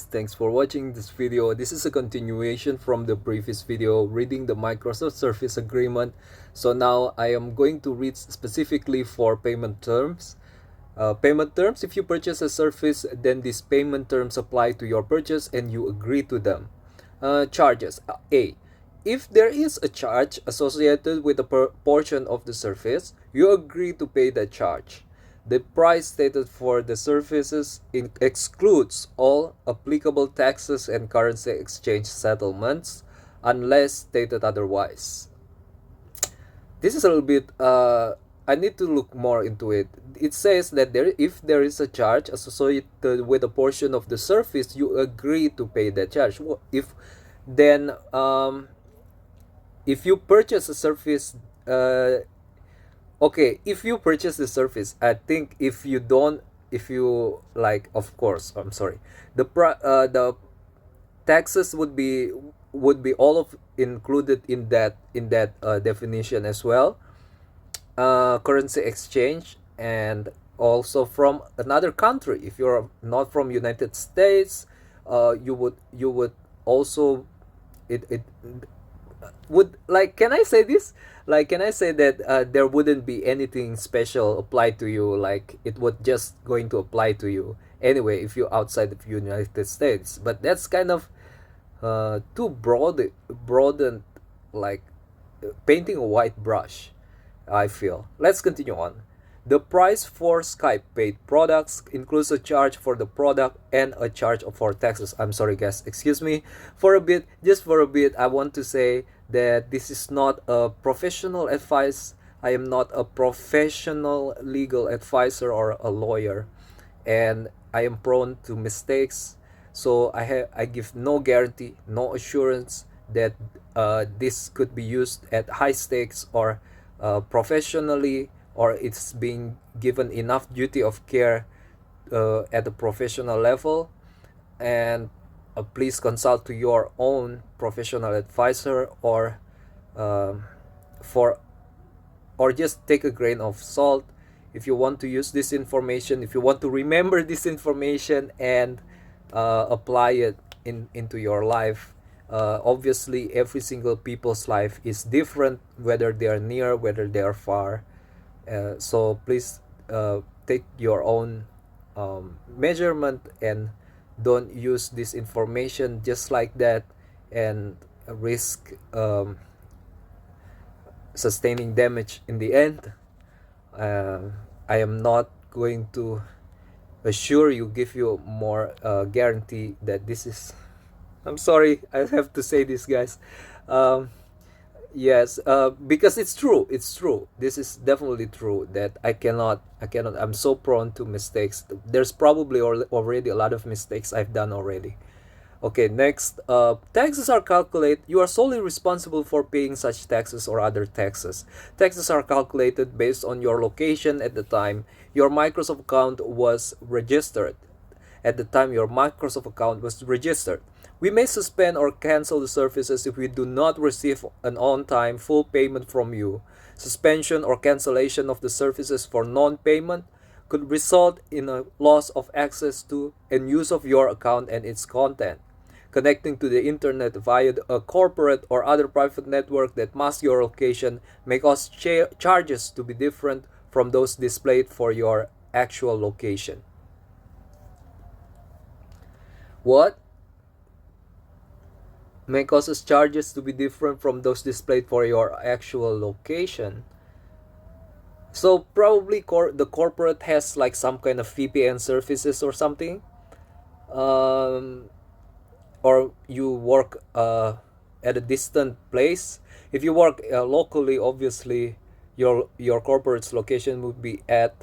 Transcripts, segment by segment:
Thanks for watching this video. This is a continuation from the previous video reading the Microsoft Surface Agreement. So now I am going to read specifically for payment terms. If you purchase a Surface, then these payment terms apply to your purchase and you agree to them. Charges. A. If there is a charge associated with a portion of the Surface, you agree to pay that charge. The price stated for the services excludes all applicable taxes and currency exchange settlements unless stated otherwise. This is a little bit, I need to look more into it. It says that if there is a charge associated with a portion of the service, you agree to pay that charge. If you purchase a service, okay, if you purchase the service, I think if you like, of course, I'm sorry, the taxes would be all of included in that definition as well. Currency exchange, and also from another country. If you're not from United States, you would also, it would, like, can I say this, like, can I say that there wouldn't be anything special applied to you, like it would just going to apply to you anyway if you're outside of United States. But that's kind of too broadened, like painting a white brush, I feel. Let's continue on. The price for Skype paid products includes a charge for the product and a charge for taxes. I'm sorry guys, excuse me for a bit. Just for a bit, I want to say that this is not a professional advice. I am not a professional legal advisor or a lawyer, and I am prone to mistakes. So I give no guarantee, no assurance that this could be used at high stakes or professionally, or it's being given enough duty of care at the professional level. And please consult to your own professional advisor, or for or just take a grain of salt if you want to use this information, if you want to remember this information and apply it into your life. Obviously every single people's life is different, whether they are near, whether they are far. So please take your own measurement, and don't use this information just like that and risk sustaining damage in the end. I am not going to assure you, give you more guarantee that this is, I'm sorry, I have to say this guys. Yes, because it's true, this is definitely true, that I cannot, I'm so prone to mistakes. There's probably already a lot of mistakes I've done already. Okay, next, taxes are calculated. You are solely responsible for paying such taxes or other taxes. Taxes are calculated based on your location at the time your Microsoft account was registered. We may suspend or cancel the services if we do not receive an on-time full payment from you. Suspension or cancellation of the services for non-payment could result in a loss of access to and use of your account and its content. Connecting to the internet via a corporate or other private network that masks your location may cause charges to be different from those displayed for your actual location. What? May causes charges to be different from those displayed for your actual location. So probably the corporate has like some kind of VPN services or something. Or you work at a distant place. If you work locally, obviously your corporate's location would be at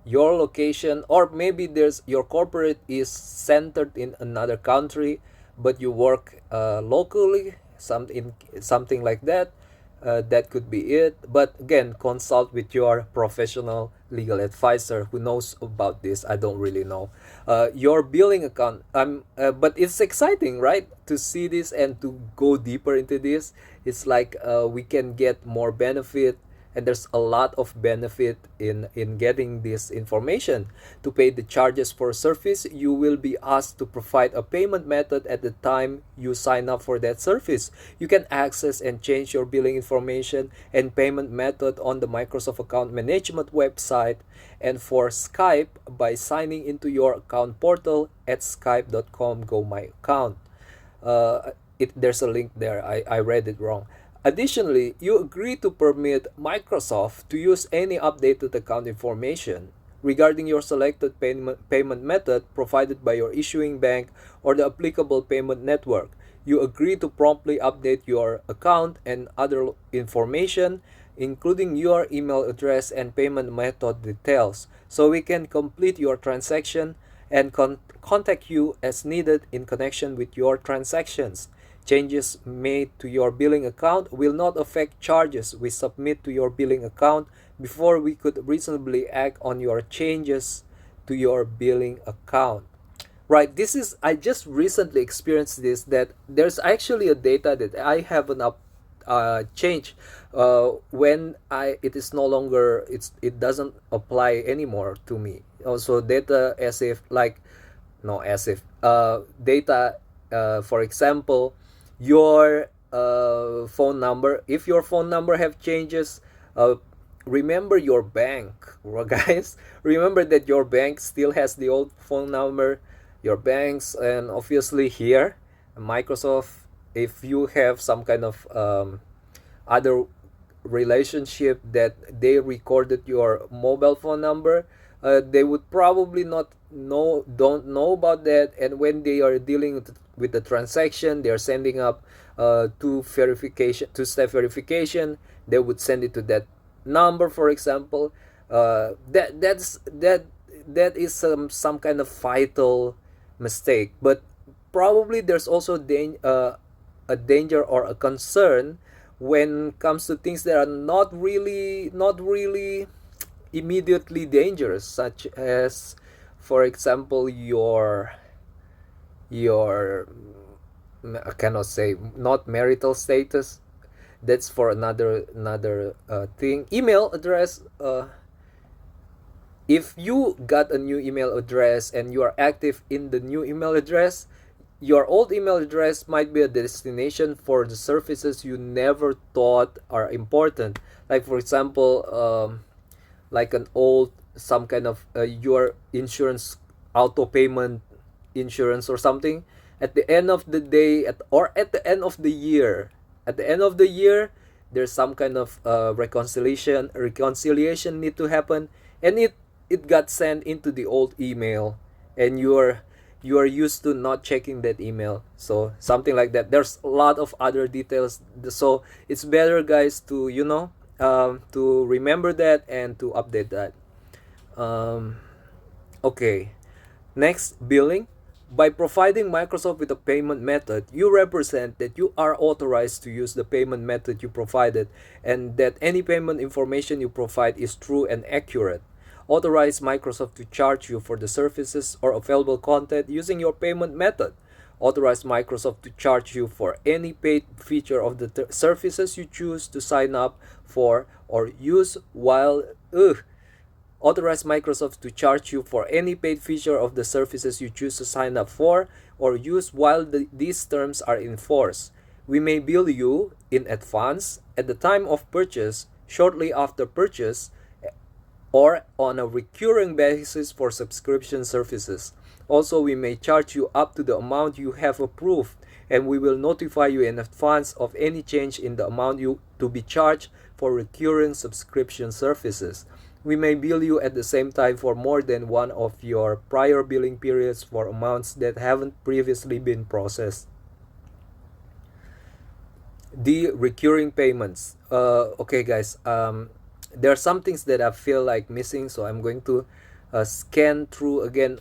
your location, or maybe your corporate is centered in another country but you work locally, something like that. That could be it. But again, consult with your professional legal advisor who knows about this. I don't really know. Your billing account. But it's exciting, right? To see this and to go deeper into this. It's like we can get more benefit and there's a lot of benefit in getting this information. To pay the charges for a service, you will be asked to provide a payment method at the time you sign up for that service. You can access and change your billing information and payment method on the Microsoft Account Management website, and for Skype by signing into your account portal at skype.com go my account. There's a link there. I read it wrong. Additionally, you agree to permit Microsoft to use any updated account information regarding your selected payment method provided by your issuing bank or the applicable payment network. You agree to promptly update your account and other information, including your email address and payment method details, so we can complete your transaction and contact you as needed in connection with your transactions. Changes made to your billing account will not affect charges we submit to your billing account before we could reasonably act on your changes to your billing account. Right, this is, I just recently experienced this, that there's actually a data that I haven't changed when it is no longer, it doesn't apply anymore to me. Also data as if like, no, as if data, for example, your phone number, if your phone number have changes, remember your bank, guys. Remember that your bank still has the old phone number, your banks, and obviously here Microsoft, if you have some kind of other relationship that they recorded your mobile phone number, they would probably don't know about that, and when they are dealing with the transaction, they are sending up two-step verification, they would send it to that number, for example. That is some kind of vital mistake, but probably there's also a danger or a concern when it comes to things that are not really immediately dangerous, such as, for example, your I cannot say, not marital status. That's for another thing. Email address. If you got a new email address and you are active in the new email address, your old email address might be a destination for the services you never thought are important. Like, for example, like an old, some kind of your insurance, auto payment insurance or something. At the end of the day, or at the end of the year, there's some kind of reconciliation need to happen, and it got sent into the old email, and you are used to not checking that email, so something like that. There's a lot of other details, so it's better, guys, to to remember that and to update that. Okay, next, billing. By providing Microsoft with a payment method, you represent that you are authorized to use the payment method you provided, and that any payment information you provide is true and accurate. Authorize Microsoft to charge you for the services or available content using your payment method. Authorize Microsoft to charge you for any paid feature of the services you choose to sign up for or use while Authorize Microsoft to charge you for any paid feature of the services you choose to sign up for or use while these terms are in force. We may bill you in advance, at the time of purchase, shortly after purchase, or on a recurring basis for subscription services. Also, we may charge you up to the amount you have approved, and we will notify you in advance of any change in the amount to be charged for recurring subscription services. We may bill you at the same time for more than one of your prior billing periods for amounts that haven't previously been processed. The recurring payments. Okay, guys. There are some things that I feel like missing, so I'm going to scan through again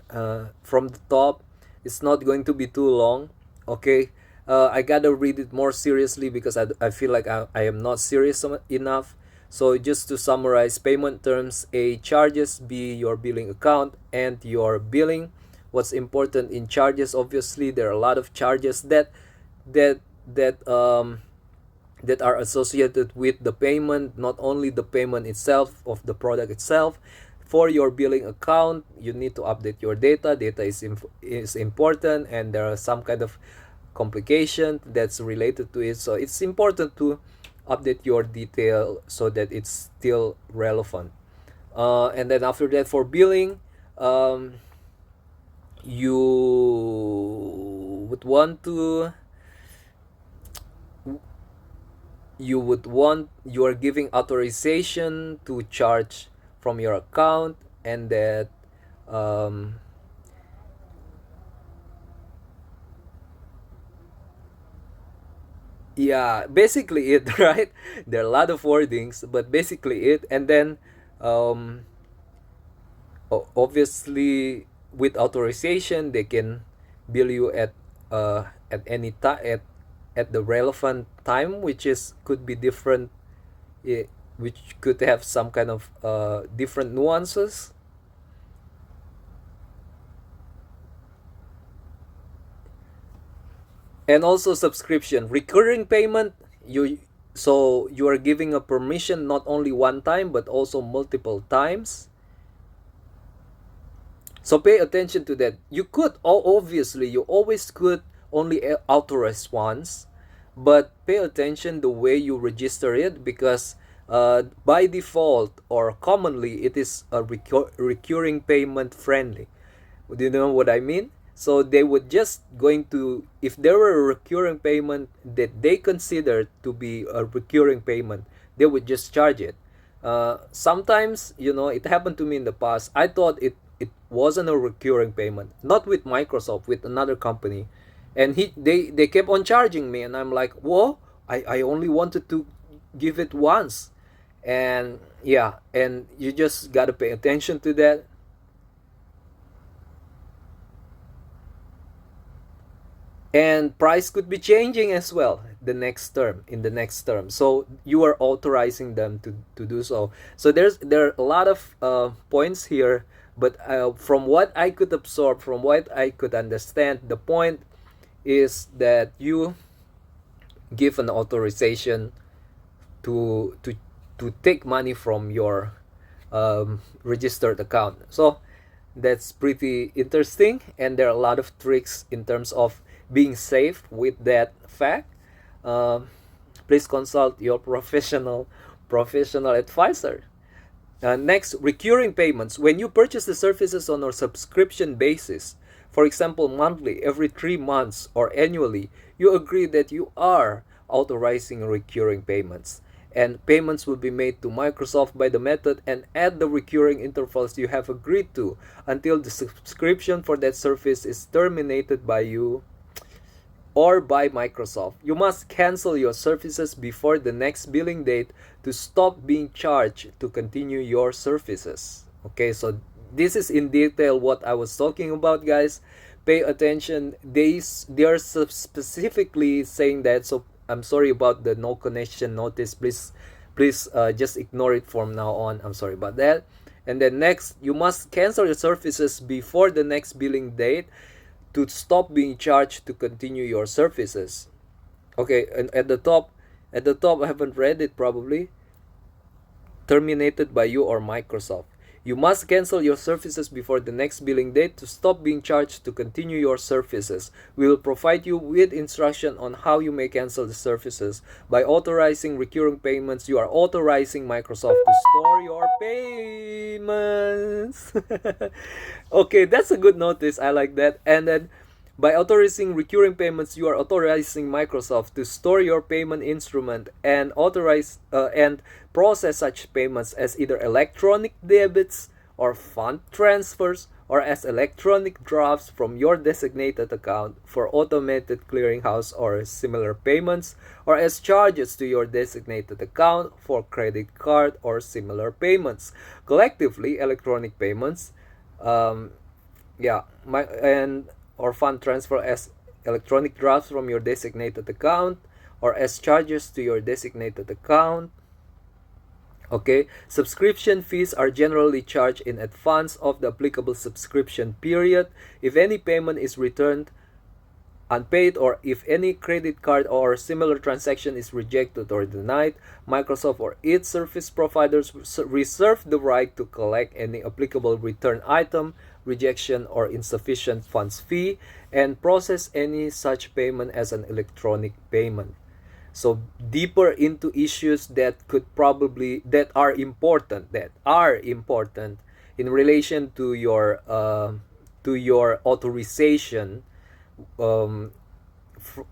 from the top. It's not going to be too long. Okay. I gotta read it more seriously because I feel like I am not serious enough. So just to summarize, payment terms: A, charges; B, your billing account and your billing. What's important in charges? Obviously, there are a lot of charges that that are associated with the payment, not only the payment itself of the product itself. For your billing account, you need to update your data. Data is important, and there are some kind of complication that's related to it. So it's important to update your detail so that it's still relevant. And then after that, for billing, you would want to you are giving authorization to charge from your account, and that um, yeah, basically it, right? There are a lot of wordings, but basically it. And then um, obviously with authorization they can bill you at any time, at the relevant time, which is could be different, which could have some kind of different nuances. And also subscription recurring payment, you are giving a permission not only one time but also multiple times. So pay attention to that. You could, obviously, you always could only authorize once, but pay attention the way you register it, because by default or commonly it is a recurring payment friendly. Do you know what I mean? So they would just going to, if there were a recurring payment that they consider to be a recurring payment, they would just charge it. Sometimes, it happened to me in the past. I thought it wasn't a recurring payment, not with Microsoft, with another company, and they kept on charging me, and I'm like, whoa, I only wanted to give it once, and yeah, and you just gotta pay attention to that. And price could be changing as well in the next term, so you are authorizing them to do so. So there are a lot of points here, but from what I could absorb, from what I could understand, the point is that you give an authorization to take money from your registered account. So that's pretty interesting, and there are a lot of tricks in terms of being safe with that fact. Um, Please consult your professional advisor. Next, recurring payments. When you purchase the services on a subscription basis, for example, monthly, every 3 months, or annually, you agree that you are authorizing recurring payments. And payments will be made to Microsoft by the method and at the recurring intervals you have agreed to until the subscription for that service is terminated by you or by Microsoft. You must cancel your services before the next billing date to stop being charged to continue your services. Okay, so this is in detail what I was talking about, guys. Pay attention. They are specifically saying that. So I'm sorry about the no connection notice. Please just ignore it from now on. I'm sorry about that. And then next, you must cancel your services before the next billing date to stop being charged to continue your services. Okay, and at the top I haven't read it probably. Terminated by you or Microsoft. You must cancel your services before the next billing date to stop being charged to continue your services. We will provide you with instruction on how you may cancel the services. By authorizing recurring payments, you are authorizing Microsoft to store your payments. Okay, that's a good notice. I like that. And then by authorizing recurring payments, you are authorizing Microsoft to store your payment instrument and authorize and process such payments as either electronic debits or fund transfers, or as electronic drafts from your designated account for automated clearinghouse or similar payments, or as charges to your designated account for credit card or similar payments. Collectively, electronic payments, yeah, and or fund transfer as electronic drafts from your designated account or as charges to your designated account. Okay, subscription fees are generally charged in advance of the applicable subscription period. If any payment is returned unpaid, or if any credit card or similar transaction is rejected or denied, Microsoft or its service providers reserve the right to collect any applicable return item, rejection, or insufficient funds fee, and process any such payment as an electronic payment. So deeper into issues that are important in relation to your authorization, um,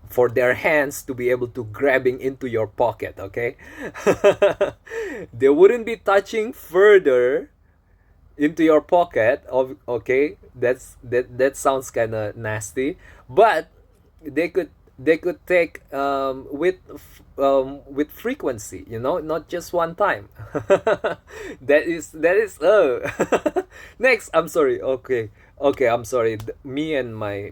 for their hands to be able to grabbing into your pocket. Okay. They wouldn't be touching further into your pocket of, okay, that sounds kind of nasty, but they could take, with frequency, not just one time. That is next. I'm sorry. Okay, I'm sorry. Me and my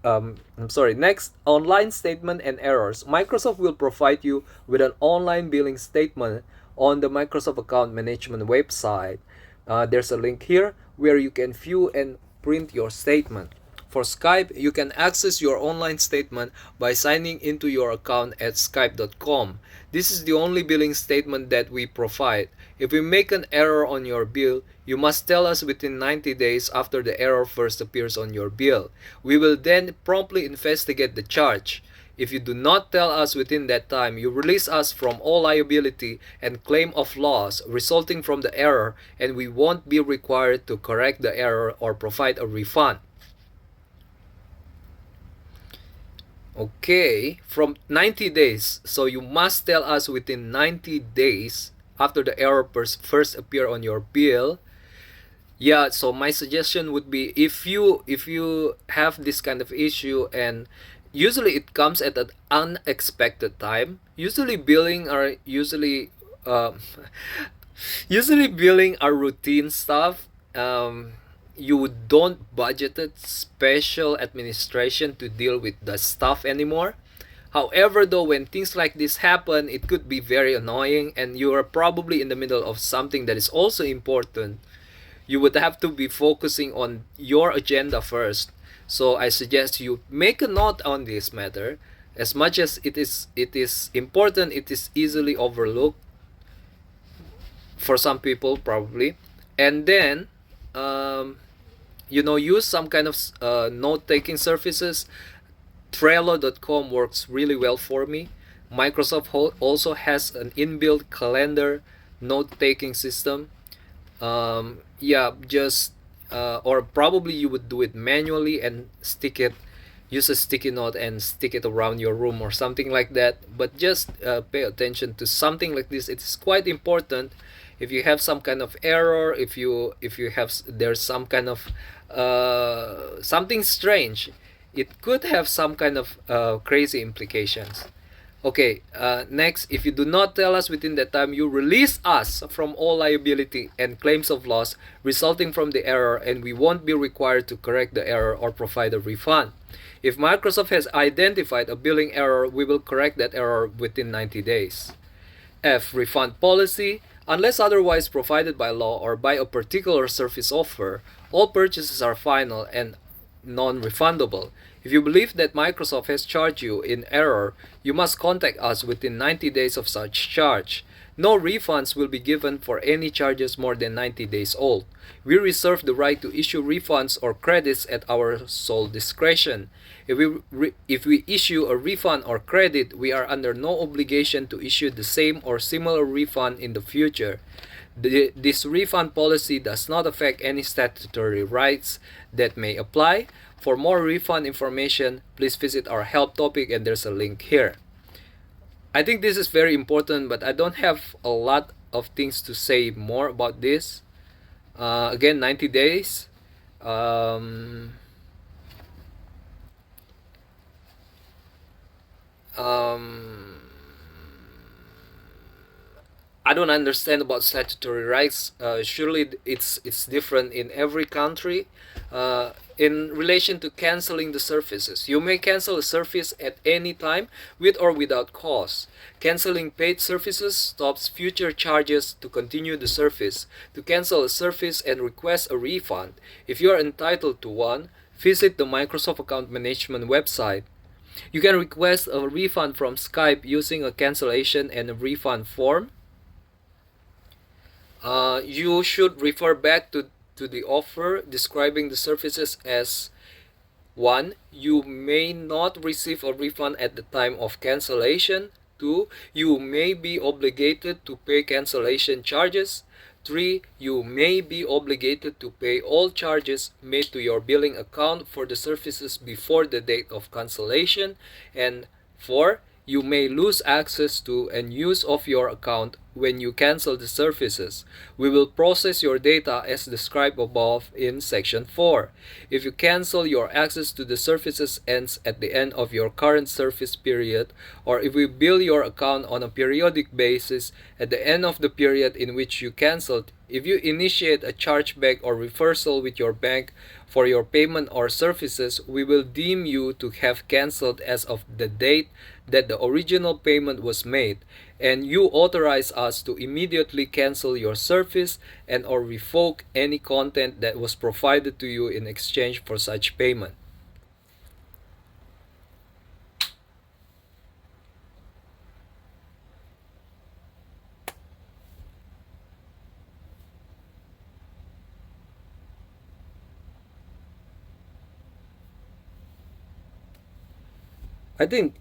I'm sorry. Next, online statement and errors. Microsoft will provide you with an online billing statement on the Microsoft account management website. There's a link here where you can view and print your statement. For Skype, you can access your online statement by signing into your account at skype.com. This is the only billing statement that we provide. If we make an error on your bill, you must tell us within 90 days after the error first appears on your bill. We will then promptly investigate the charge. If you do not tell us within that time, you release us from all liability and claim of loss resulting from the error, and we won't be required to correct the error or provide a refund. Okay, from 90 days. So you must tell us within 90 days after the error first appear on your bill. Yeah, so my suggestion would be, if you have this kind of issue, and usually it comes at an unexpected time. Usually billing are usually billing are routine stuff. You don't budgeted special administration to deal with the stuff anymore. However, though, when things like this happen, it could be very annoying, and you are probably in the middle of something that is also important. You would have to be focusing on your agenda first. So I suggest you make a note on this matter. As much as it is important, it is easily overlooked for some people probably. And then use some kind of note-taking services. Trello.com works really well for me. Microsoft also has an inbuilt calendar note-taking system. Just or probably you would do it manually and use a sticky note and stick it around your room or something like that. But just pay attention to something like this. It's quite important. If you have some kind of error, if you have there's some kind of something strange, it could have some kind of crazy implications. Okay, next, if you do not tell us within that time, you release us from all liability and claims of loss resulting from the error, and we won't be required to correct the error or provide a refund. If Microsoft has identified a billing error, we will correct that error within 90 days. F. Refund policy. Unless otherwise provided by law or by a particular service offer, all purchases are final and non-refundable. If you believe that Microsoft has charged you in error, you must contact us within 90 days of such charge. No refunds will be given for any charges more than 90 days old. We reserve the right to issue refunds or credits at our sole discretion. If we issue a refund or credit, we are under no obligation to issue the same or similar refund in the future. This refund policy does not affect any statutory rights that may apply. For more refund information, please visit our help topic, and there's a link here. I think this is very important, but I don't have a lot of things to say more about this. Again, 90 days. I don't understand about statutory rights. Surely it's different in every country. In relation to canceling the services, you may cancel a service at any time with or without cause. Canceling paid services stops future charges to continue the service. To cancel a service and request a refund, if you are entitled to one, visit the Microsoft Account Management website. You can request a refund from Skype using a cancellation and a refund form. You should refer back to the offer describing the services as: 1. You may not receive a refund at the time of cancellation. 2. You may be obligated to pay cancellation charges. 3. You may be obligated to pay all charges made to your billing account for the services before the date of cancellation. And 4. You may lose access to and use of your account when you cancel the services. We will process your data as described above in section 4. If you cancel, your access to the services ends at the end of your current service period, or if we bill your account on a periodic basis at the end of the period in which you canceled. If you initiate a chargeback or reversal with your bank for your payment or services, we will deem you to have canceled as of the date that the original payment was made, and you authorize us to immediately cancel your service and or revoke any content that was provided to you in exchange for such payment. I think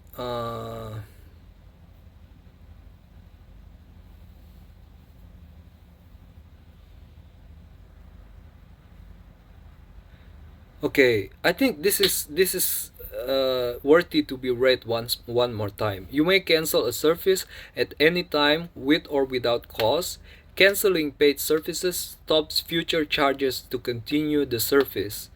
okay, I think this is worthy to be read one more time. You may cancel a service at any time with or without cause. Canceling paid services stops future charges to continue the service.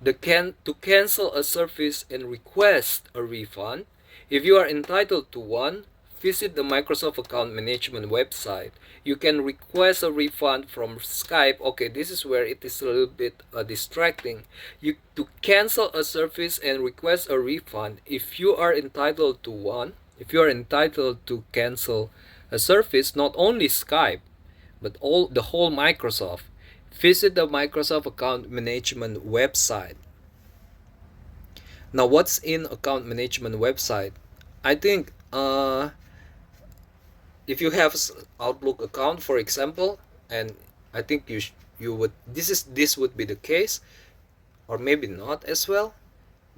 To cancel a service and request a refund, if you are entitled to one, visit the Microsoft Account Management website. You can request a refund from Skype. Okay, this is where it is a little bit distracting. To cancel a service and request a refund, if you are entitled to one, if you are entitled to cancel a service, not only Skype, but the whole Microsoft, visit the Microsoft Account Management website. Now, what's in Account Management website? I think if you have Outlook account, for example, and I think you would this would be the case, or maybe not as well,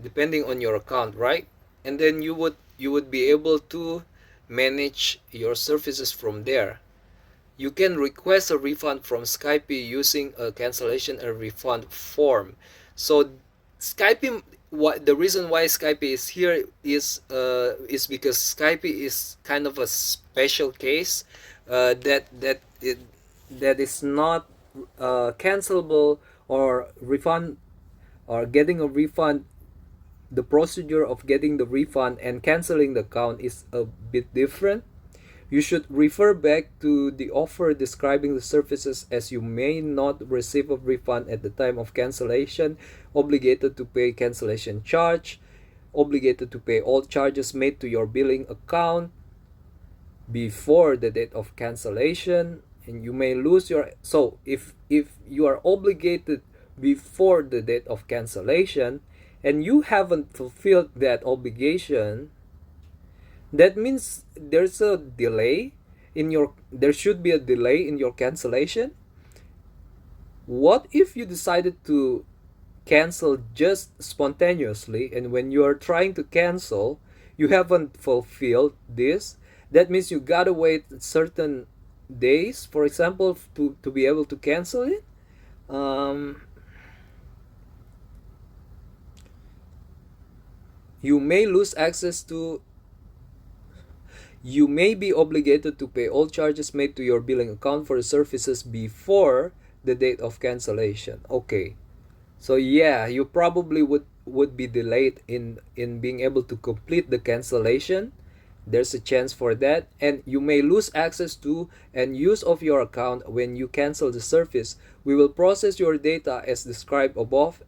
depending on your account, right? And then you would be able to manage your services from there. You can request a refund from Skype using a cancellation and refund form. So Skype, what the reason why Skype is here is because Skype is kind of a special case that is not cancelable or refund, or getting a refund. The procedure of getting the refund and canceling the account is a bit different. You should refer back to the offer describing the services, as you may not receive a refund at the time of cancellation, obligated to pay cancellation charge, obligated to pay all charges made to your billing account before the date of cancellation, and you may lose your. So if you are obligated before the date of cancellation and you haven't fulfilled that obligation, that means there's a delay there should be a delay in your cancellation. What if you decided to cancel just spontaneously, and when you are trying to cancel you haven't fulfilled this? That means you gotta wait certain days, for example, to be able to cancel it. um, you may lose access to You may be obligated to pay all charges made to your billing account for the services before the date of cancellation. Okay. So yeah, you probably would be delayed in being able to complete the cancellation. There's a chance for that, and you may lose access to and use of your account when you cancel the service. We will process your data as described above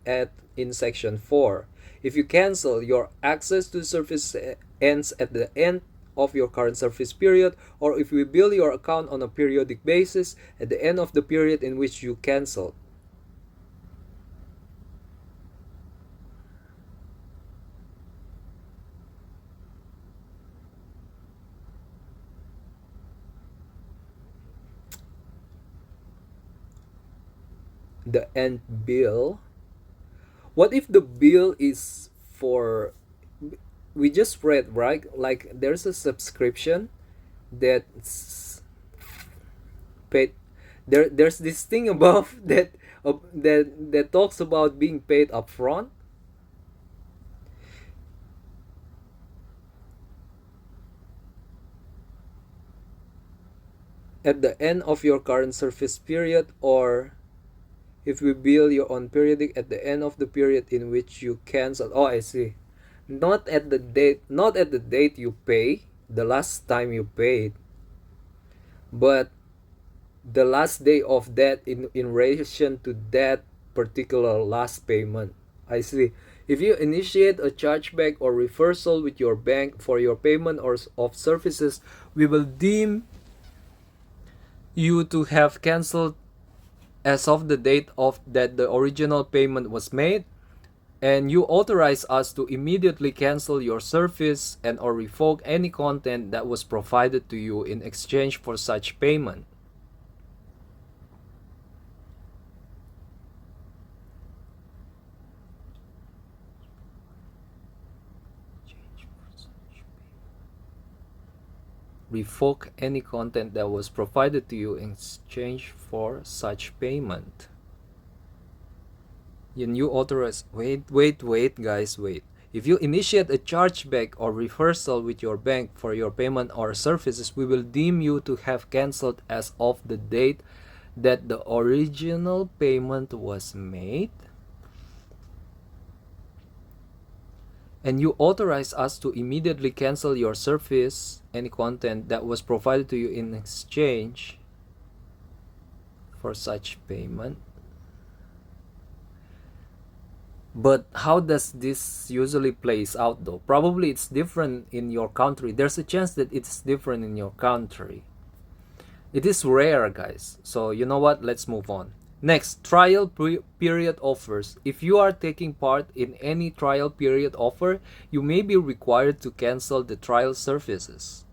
in section 4. If you cancel, your access to the service ends at the end of your current service period, or if we bill your account on a periodic basis at the end of the period in which you cancel. the end bill. What if the bill is for, we just read, right? Like there's a subscription that's paid. There's this thing above that talks about being paid upfront. At the end of your current service period, or if we bill you on periodic at the end of the period in which you cancel. Oh, I see. Not at the date you pay, the last time you paid, but the last day of that in relation to that particular last payment. I see. If you initiate a chargeback or reversal with your bank for your payment or of services, we will deem you to have canceled as of the date of that the original payment was made, and you authorize us to immediately cancel your service and or revoke any content that was provided to you in exchange for such payment. Revoke any content that was provided to you in exchange for such payment. And you authorize, wait guys, wait. If you initiate a chargeback or reversal with your bank for your payment or services, we will deem you to have canceled as of the date that the original payment was made, and you authorize us to immediately cancel your service, any content that was provided to you in exchange for such payment. But how does this usually plays out though? Probably it's different in your country. There's a chance that it's different in your country. It is rare, guys. So you know what? Let's move on. Next, trial period offers. If you are taking part in any trial period offer, you may be required to cancel the trial services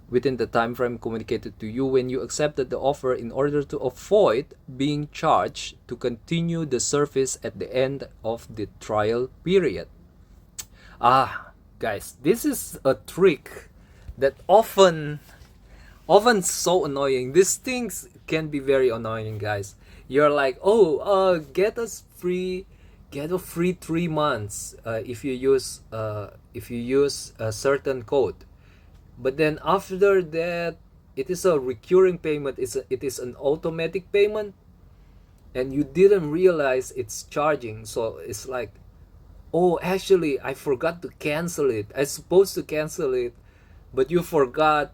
within the time frame communicated to you when you accepted the offer in order to avoid being charged to continue the service at the end of the trial period. Guys, this is a trick that often so annoying. These things can be very annoying, guys. You're like, get a free 3 months if you use a certain code. But then after that, it is a recurring payment. It is an automatic payment, and you didn't realize it's charging. So it's like, oh, actually, I forgot to cancel it. I supposed to cancel it, but you forgot.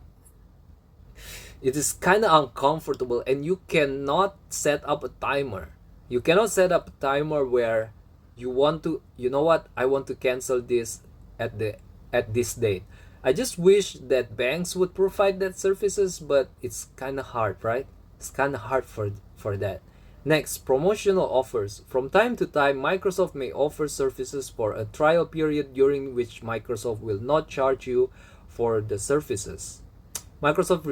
It is kind of uncomfortable, and you cannot set up a timer. You cannot set up a timer where you want to, you know what, I want to cancel this at this date. I just wish that banks would provide that services, but it's kind of hard, right? It's kind of hard for that. Next, promotional offers. From time to time, Microsoft may offer services for a trial period during which Microsoft will not charge you for the services. Microsoft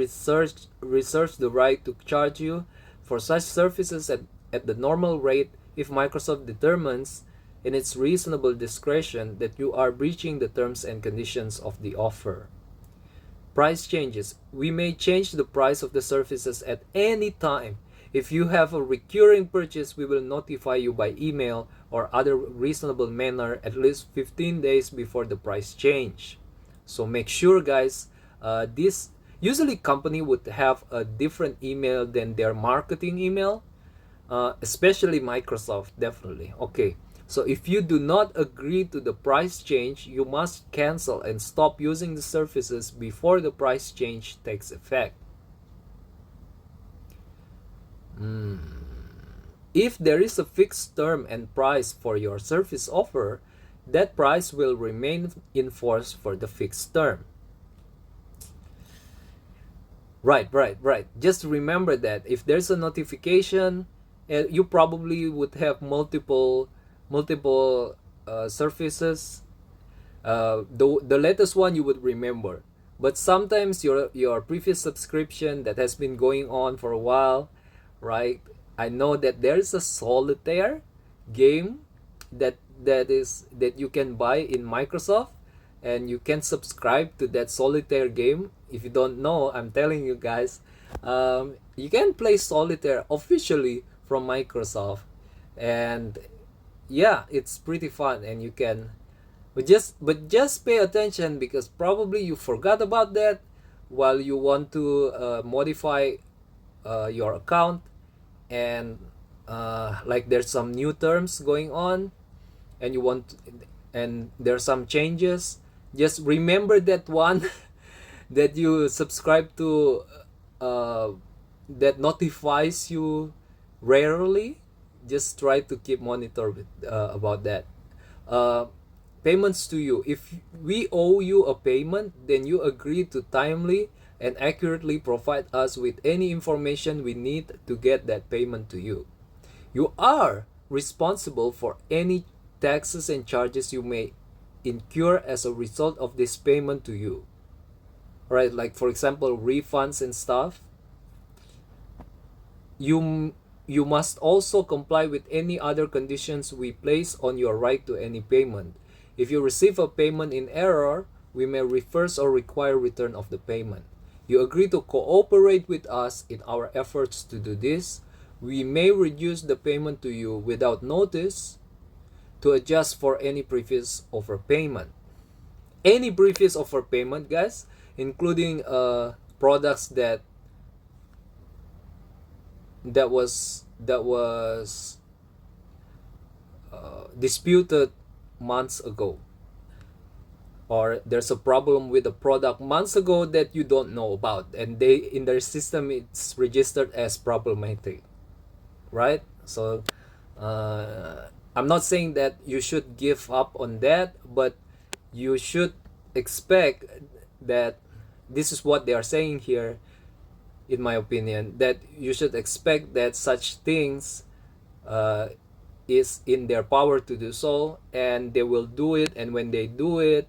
reserves the right to charge you for such services at the normal rate if Microsoft determines in its reasonable discretion that you are breaching the terms and conditions of the offer. Price changes. We may change the price of the services at any time. If you have a recurring purchase, we will notify you by email or other reasonable manner at least 15 days before the price change. So make sure, guys, this usually company would have a different email than their marketing email, especially Microsoft, definitely. Okay. So if you do not agree to the price change, you must cancel and stop using the services before the price change takes effect. If there is a fixed term and price for your service offer, that price will remain in force for the fixed term. Right. Just remember that if there's a notification, you probably would have multiple services. The latest one you would remember, but sometimes your previous subscription that has been going on for a while, right? I know that there is a solitaire game that you can buy in Microsoft, and you can subscribe to that solitaire game. If you don't know, I'm telling you guys, you can play solitaire officially from Microsoft, and yeah, it's pretty fun, and you can, but just pay attention, because probably you forgot about that while you want to modify your account, and like there's some new terms going on, and you want and there's some changes. Just remember that one that you subscribe to, uh, that notifies you rarely. Just try to keep monitor with, about that. uh, Payments to you. If we owe you a payment, then you agree to timely and accurately provide us with any information we need to get that payment to you. You are responsible for any taxes and charges you may incur as a result of this payment to you. Right? Like, for example, refunds and stuff. You must also comply with any other conditions we place on your right to any payment. If you receive a payment in error, we may reverse or require return of the payment. You agree to cooperate with us in our efforts to do this. We may reduce the payment to you without notice to adjust for any previous overpayment. Any previous overpayment, guys, including products that was disputed months ago, or there's a problem with a product months ago that you don't know about, and they in their system it's registered as problematic, right? So I'm not saying that you should give up on that, but you should expect that this is what they are saying here, in my opinion, that you should expect that such things uh, is in their power to do so, and they will do it, and when they do it,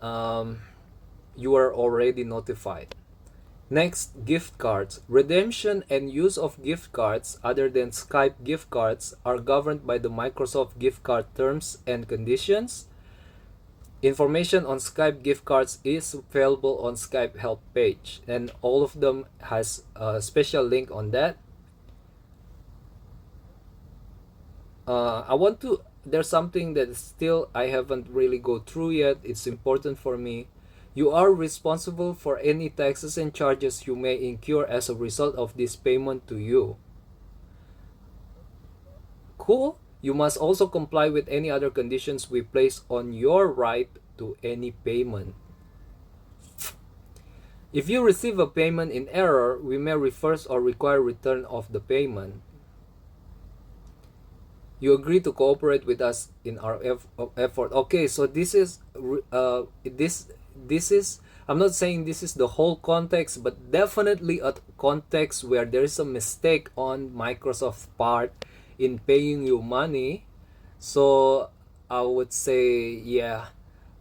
um, you are already notified. Next, gift cards. Redemption and use of gift cards other than Skype gift cards are governed by the Microsoft gift card terms and conditions. Information on Skype gift cards is available on Skype help page, and all of them has a special link on that. There's something that still I haven't really go through yet. It's important for me. You are responsible for any taxes and charges you may incur as a result of this payment to you. Cool. You must also comply with any other conditions we place on your right to any payment. If you receive a payment in error, we may reverse or require return of the payment. You agree to cooperate with us in our effort. Okay, so this is I'm not saying this is the whole context, but definitely a context where there is a mistake on Microsoft's part in paying you money. So I would say, yeah,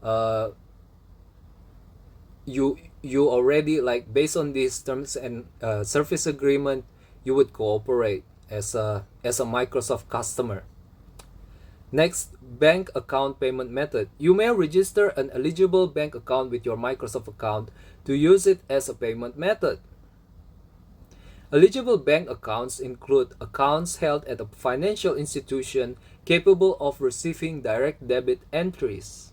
uh, you already, like, based on these terms and service agreement, you would cooperate as a Microsoft customer. Next, bank account payment method. You may register an eligible bank account with your Microsoft account to use it as a payment method. Eligible bank accounts include accounts held at a financial institution capable of receiving direct debit entries.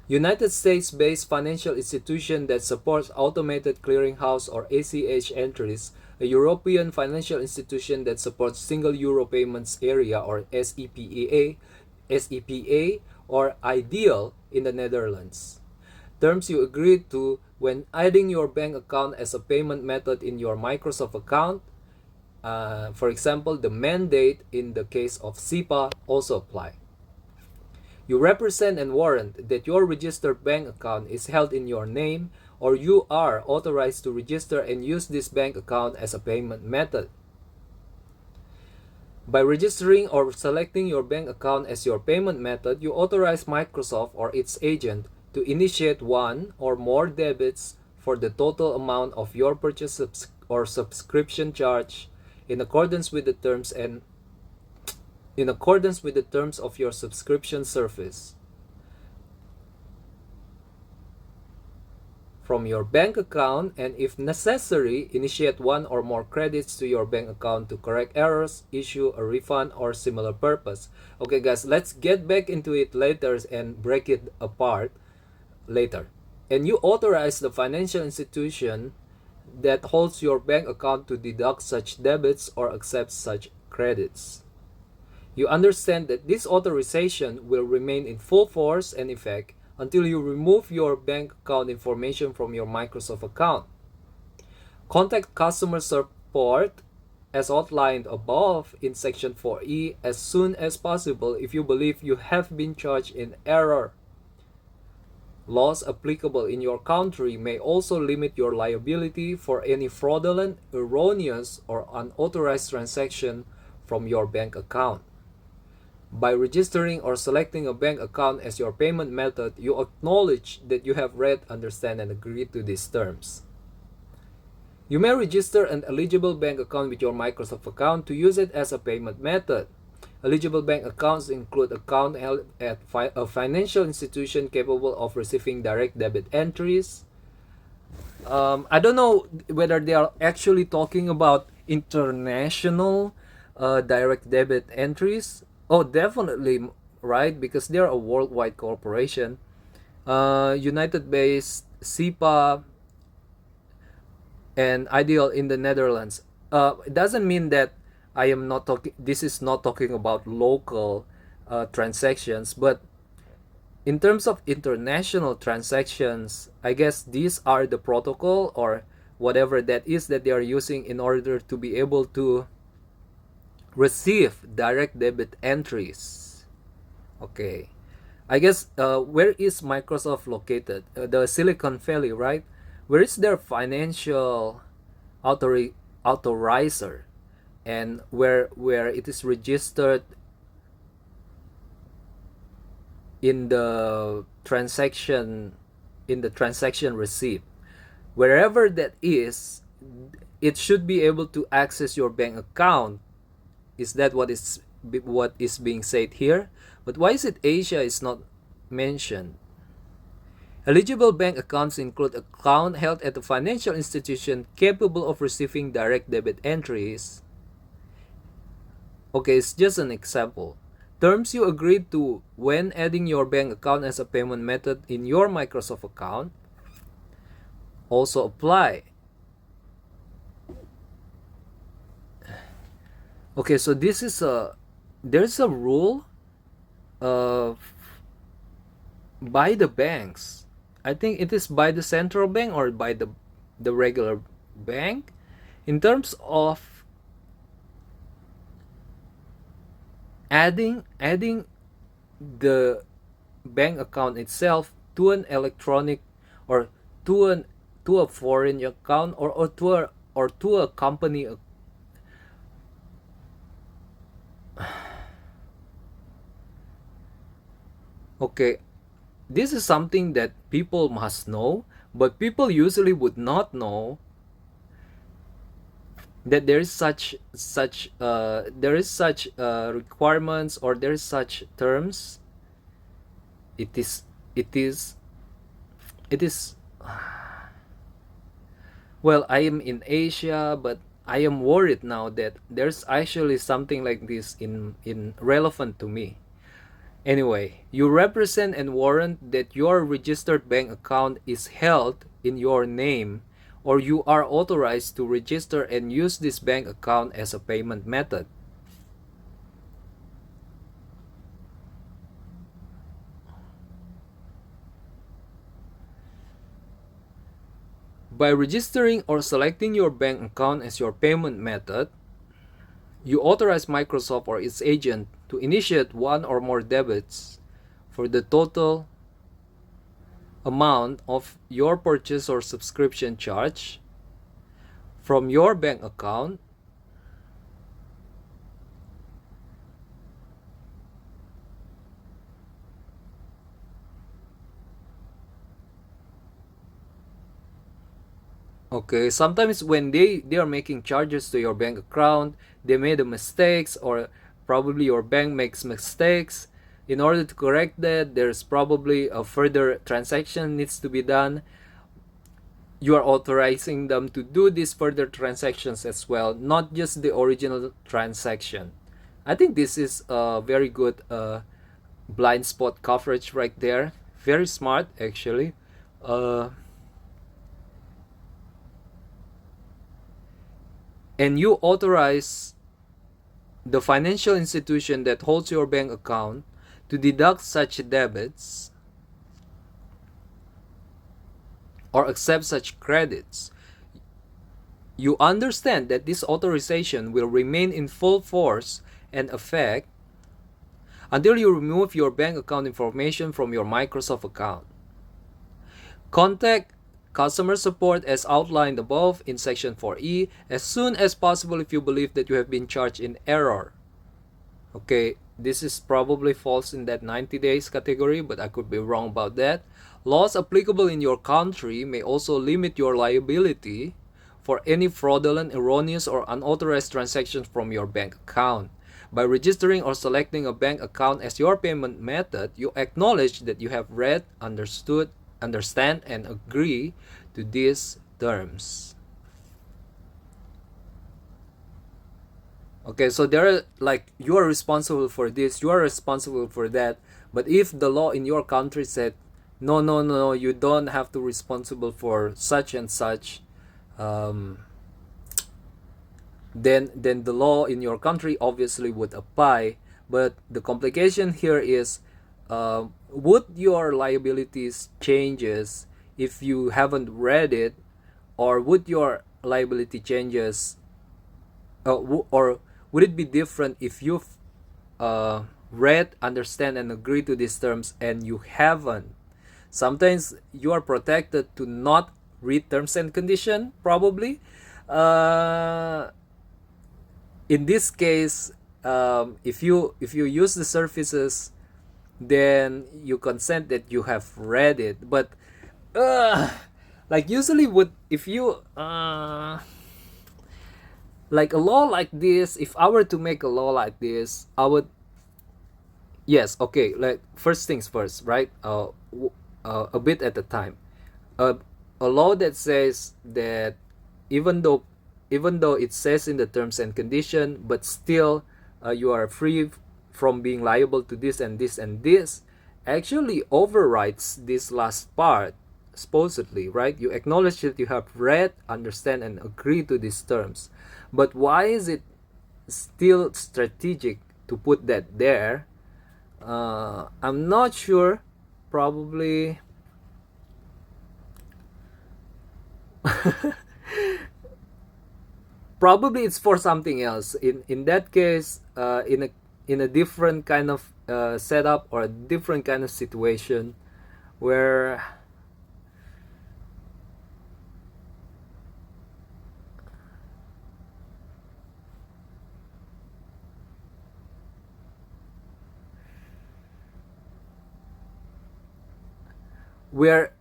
United States-based financial institution that supports automated clearinghouse or ACH entries, a European financial institution that supports single euro payments area or SEPA or IDEAL in the Netherlands. Terms you agree to when adding your bank account as a payment method in your Microsoft account. For example, the mandate in the case of SEPA also apply. You represent and warrant that your registered bank account is held in your name, or you are authorized to register and use this bank account as a payment method. By registering or selecting your bank account as your payment method, you authorize Microsoft or its agent to initiate one or more debits for the total amount of your purchase or subscription charge in accordance with the terms of your subscription service from your bank account, and if necessary, initiate one or more credits to your bank account to correct errors, issue a refund, or similar purpose. Okay, guys, let's get back into it later and break it apart later. And you authorize the financial institution that holds your bank account to deduct such debits or accept such credits. You understand that this authorization will remain in full force and effect until you remove your bank account information from your Microsoft account. Contact customer support as outlined above in section 4E as soon as possible if you believe you have been charged in error. Laws applicable in your country may also limit your liability for any fraudulent, erroneous, or unauthorized transaction from your bank account. By registering or selecting a bank account as your payment method, you acknowledge that you have read, understand, and agree to these terms. You may register an eligible bank account with your Microsoft account to use it as a payment method. Eligible bank accounts include accounts held at a financial institution capable of receiving direct debit entries. I don't know whether they are actually talking about international direct debit entries. Oh, definitely, right? Because they're a worldwide corporation. United-based SIPA and Ideal in the Netherlands. It doesn't mean that I am not talking. This is not talking about local transactions, but in terms of international transactions, I guess these are the protocol or whatever that is that they are using in order to be able to receive direct debit entries. Okay, I guess where is Microsoft located? The Silicon Valley, right? Where is their financial authorizer, and where it is registered in the transaction receipt. Wherever that is, it should be able to access your bank account. Is that what is being said here? But why is it Asia is not mentioned? Eligible bank accounts include account held at a financial institution capable of receiving direct debit entries. Okay, it's just an example. Terms you agreed to when adding your bank account as a payment method in your Microsoft account also apply. Okay, so there's a rule by the banks. I think it is by the central bank or by the regular bank in terms of adding the bank account itself to an electronic or to a foreign account or to a company. Okay, this is something that people must know, but people usually would not know that there is such requirements or there is such terms. It is it is it is well, I am in Asia, but I am worried now that there's actually something like this in relevant to me. Anyway, you represent and warrant that your registered bank account is held in your name, or you are authorized to register and use this bank account as a payment method. By registering or selecting your bank account as your payment method, you authorize Microsoft or its agent to initiate one or more debits for the total amount of your purchase or subscription charge from your bank account Okay, sometimes when they are making charges to your bank account, they made a mistakes, or probably your bank makes mistakes. In order to correct that, there's probably a further transaction needs to be done. You are authorizing them to do these further transactions as well, not just the original transaction. I think this is a very good blind spot coverage right there. Very smart, actually. Uh, and you authorize the financial institution that holds your bank account to deduct such debits or accept such credits. You understand that this authorization will remain in full force and effect until you remove your bank account information from your Microsoft account. Contact customer support as outlined above in section 4E as soon as possible if you believe that you have been charged in error. Okay, this is probably false in that 90 days category, but I could be wrong about that. Laws applicable in your country may also limit your liability for any fraudulent, erroneous, or unauthorized transactions from your bank account. By registering or selecting a bank account as your payment method, you acknowledge that you have read, understood, understand, and agree to these terms. Okay, so there are like, you are responsible for this, you are responsible for that. But if the law in your country said, no, no, no, no, you don't have to responsible for such and such, um, then the law in your country obviously would apply. But the complication here is, would your liabilities changes if you haven't read it, or would your liability changes, or would it be different if you've read, understand, and agree to these terms and you haven't? Sometimes you are protected to not read terms and condition, probably. Uh, in this case, if you use the services, then you consent that you have read it. But uh, like usually would, if you like a law like this, if I were to make a law like this, I would, yes, okay, like first things first, right? A bit at a time. uh, a law that says that even though even though it says in the terms and condition, but still you are free from being liable to this and this and this, actually overrides this last part, supposedly, right? You acknowledge that you have read, understand, and agree to these terms. But why is it still strategic to put that there? I'm not sure. Probably probably it's for something else. In that case, in a different kind of setup, or a different kind of situation, where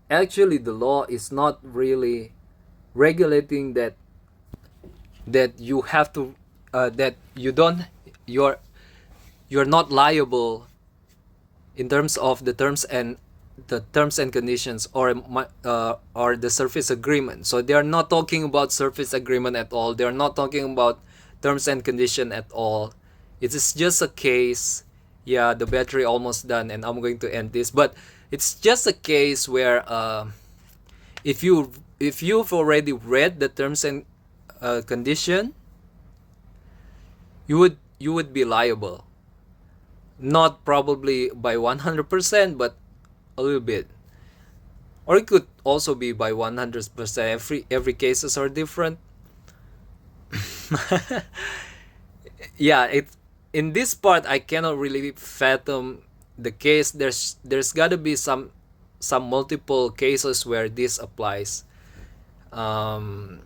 actually the law is not really regulating that you have to, that you don't, you're you're not liable in terms of the terms and conditions, or the service agreement. So they are not talking about service agreement at all. They are not talking about terms and condition at all. It is just a case. Yeah, the battery almost done, and I'm going to end this. But it's just a case where if you've already read the terms and condition, you would be liable. Not probably by 100%, but a little bit. Or it could also be by 100%. Every cases are different. Yeah, it in this part I cannot really fathom the case. There's got to be some multiple cases where this applies. Um,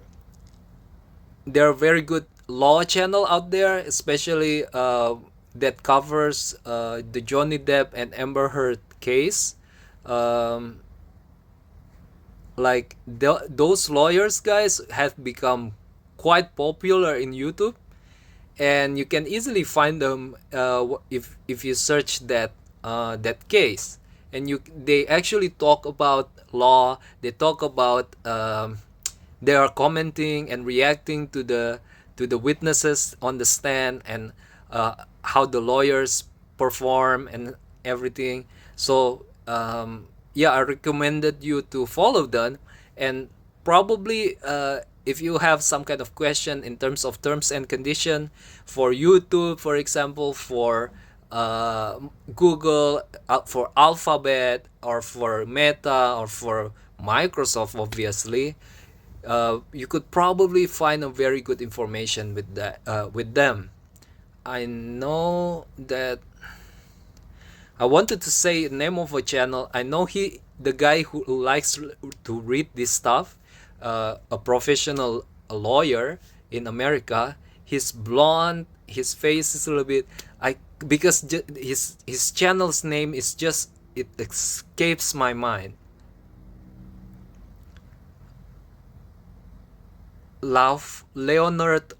there are very good law channel out there, especially that covers the Johnny Depp and Amber Heard case. Um, like those lawyers guys have become quite popular in YouTube, and you can easily find them if you search that case, and they actually talk about law. They talk about they are commenting and reacting to the witnesses on the stand, and how the lawyers perform and everything. So yeah, I recommended you to follow them. And probably if you have some kind of question in terms of terms and condition for YouTube, for example, for Google, for Alphabet, or for Meta, or for Microsoft, obviously, you could probably find a very good information with that with them. I know that I wanted to say the name of a channel. I know the guy who likes to read this stuff, a professional lawyer in America. He's blonde. His face is a little bit. Because his channel's name is just, it escapes my mind. Leonard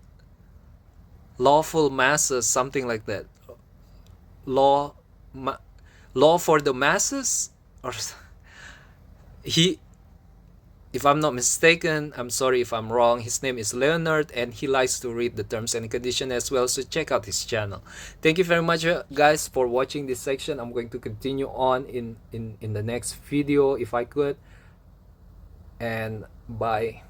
Lawful Masses, something like that. Law, ma, Law for the Masses, or he, if I'm not mistaken, I'm sorry if I'm wrong, his name is Leonard, and he likes to read the terms and conditions as well, so check out his channel. Thank you very much, guys, for watching this section. I'm going to continue on in the next video if I could, and bye.